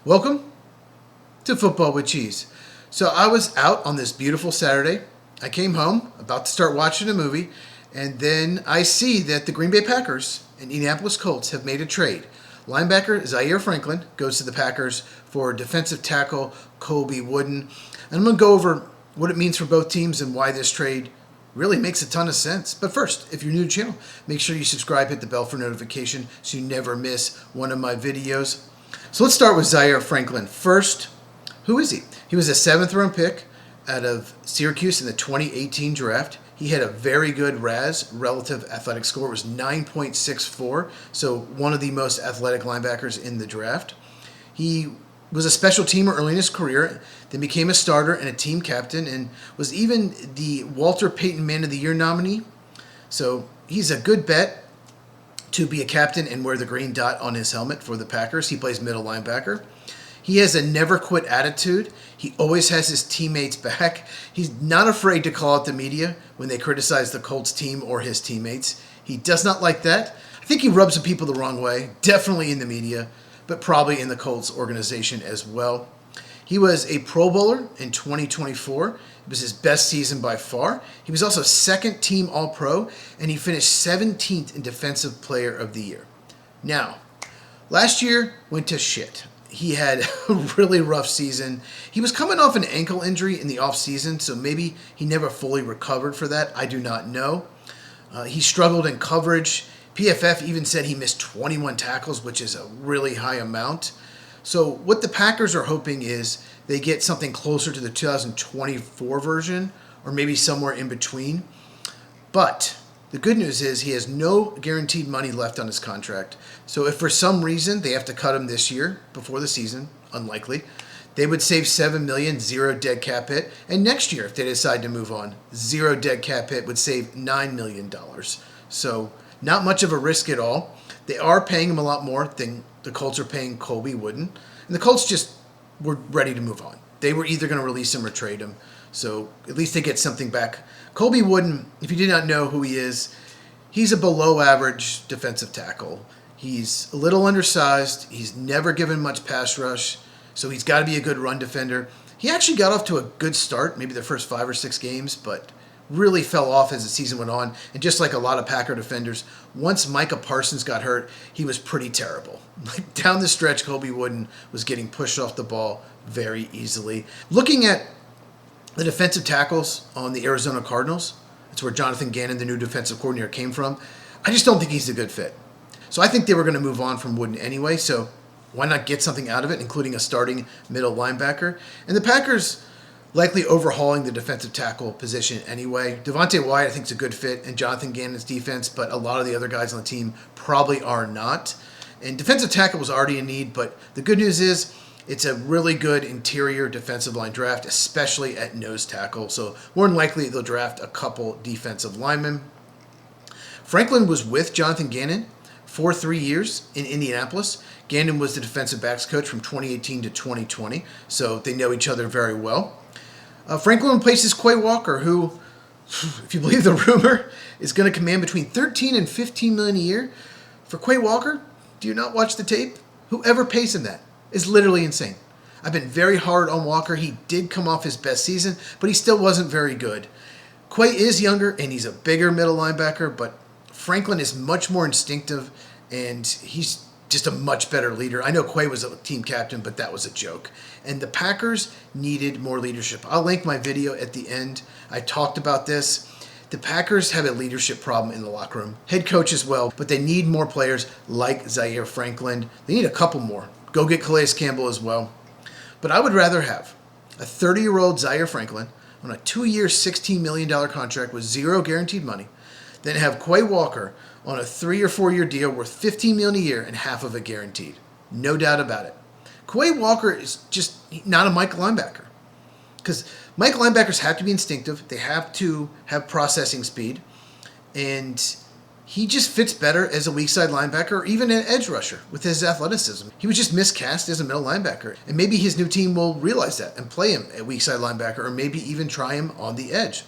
Welcome to Football with Cheese. So I was out on this beautiful Saturday. I came home, about to start watching a movie, and then I see that the Green Bay Packers and Indianapolis Colts have made a trade. Linebacker Zaire Franklin goes to the Packers for defensive tackle Colby Wooden. And I'm going to go over what it means for both teams and why this trade really makes a ton of sense. But first, if you're new to the channel, make sure you subscribe, hit the bell for notification so you never miss one of my videos. So let's start with Zaire Franklin. First, who is he? He was a 7th round pick out of Syracuse in the 2018 draft. He had a very good RAS, relative athletic score, was 9.64, so one of the most athletic linebackers in the draft. He was a special teamer early in his career, then became a starter and a team captain, and was even the Walter Payton Man of the Year nominee. So he's a good bet to be a captain and wear the green dot on his helmet for the Packers. He plays middle linebacker. He has a never quit attitude. He always has his teammates back. He's not afraid to call out the media when they criticize the Colts team or his teammates. He does not like that. I think he rubs some people the wrong way, definitely in the media, but probably in the Colts organization as well. He was a Pro Bowler in 2024. It was his best season by far. He was also second team All-Pro, and he finished 17th in Defensive Player of the Year. Now, last year went to shit. He had a really rough season. He was coming off an ankle injury in the offseason, so maybe he never fully recovered for that. I do not know. He struggled in coverage. PFF even said he missed 21 tackles, which is a really high amount. So what the Packers are hoping is they get something closer to the 2024 version, or maybe somewhere in between. But the good news is he has no guaranteed money left on his contract. So if for some reason they have to cut him this year before the season, unlikely, they would save $7 million, zero dead cap hit. And next year, if they decide to move on, zero dead cap hit would save $9 million. So not much of a risk at all. They are paying him a lot more than the Colts are paying Colby Wooden. And the Colts just were ready to move on. They were either going to release him or trade him. So at least they get something back. Colby Wooden, if you did not know who he is, he's a below average defensive tackle. He's a little undersized. He's never given much pass rush. So he's got to be a good run defender. He actually got off to a good start, maybe the first 5 or 6 games, but really fell off as the season went on. And just like a lot of Packer defenders, once Micah Parsons got hurt, he was pretty terrible. Like down the stretch, Colby Wooden was getting pushed off the ball very easily. Looking at the defensive tackles on the Arizona Cardinals, that's where Jonathan Gannon, the new defensive coordinator, came from. I just don't think he's a good fit. So I think they were going to move on from Wooden anyway, so why not get something out of it, including a starting middle linebacker? And the Packers likely overhauling the defensive tackle position anyway. Devontae Wyatt, I think, is a good fit in Jonathan Gannon's defense, but a lot of the other guys on the team probably are not. And defensive tackle was already in need, but the good news is it's a really good interior defensive line draft, especially at nose tackle. So more than likely they'll draft a couple defensive linemen. Franklin was with Jonathan Gannon for 3 years in Indianapolis. Gannon was the defensive backs coach from 2018 to 2020, so they know each other very well. Franklin replaces Quay Walker, who, if you believe the rumor, is going to command between $13 and $15 million a year. For Quay Walker, do you not watch the tape? Whoever pays him that is literally insane. I've been very hard on Walker. He did come off his best season, but he still wasn't very good. Quay is younger, and he's a bigger middle linebacker, but Franklin is much more instinctive, and he's just a much better leader. I know Quay was a team captain, but that was a joke. And the Packers needed more leadership. I'll link my video at the end. I talked about this. The Packers have a leadership problem in the locker room. Head coach as well, but they need more players like Zaire Franklin. They need a couple more. Go get Calais Campbell as well. But I would rather have a 30-year-old Zaire Franklin on a 2-year, $16 million contract with zero guaranteed money than have Quay Walker on a 3 or 4 year deal worth $15 million a year and half of it guaranteed. No doubt about it. Quay Walker is just not a Mike linebacker. Because Mike linebackers have to be instinctive. They have to have processing speed. And he just fits better as a weak side linebacker or even an edge rusher with his athleticism. He was just miscast as a middle linebacker. And maybe his new team will realize that and play him at weak side linebacker or maybe even try him on the edge.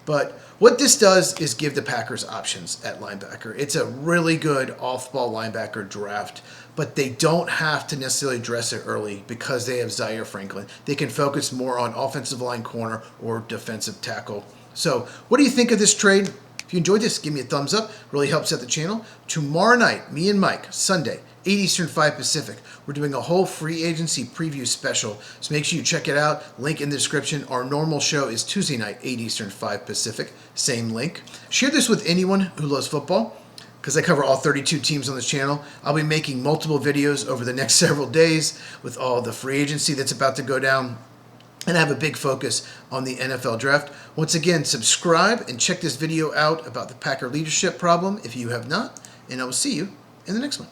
But what this does is give the Packers options at linebacker. It's a really good off-ball linebacker draft, but they don't have to necessarily address it early because they have Zaire Franklin. They can focus more on offensive line corner or defensive tackle. So what do you think of this trade? If you enjoyed this, give me a thumbs up. Really helps out the channel. Tomorrow night, me and Mike, Sunday, 8 Eastern, 5 Pacific, we're doing a whole free agency preview special. So make sure you check it out. Link in the description. Our normal show is Tuesday night, 8 Eastern, 5 Pacific. Same link. Share this with anyone who loves football, because I cover all 32 teams on this channel. I'll be making multiple videos over the next several days with all the free agency that's about to go down. And I have a big focus on the NFL draft. Once again, subscribe and check this video out about the Packer leadership problem if you have not. And I will see you in the next one.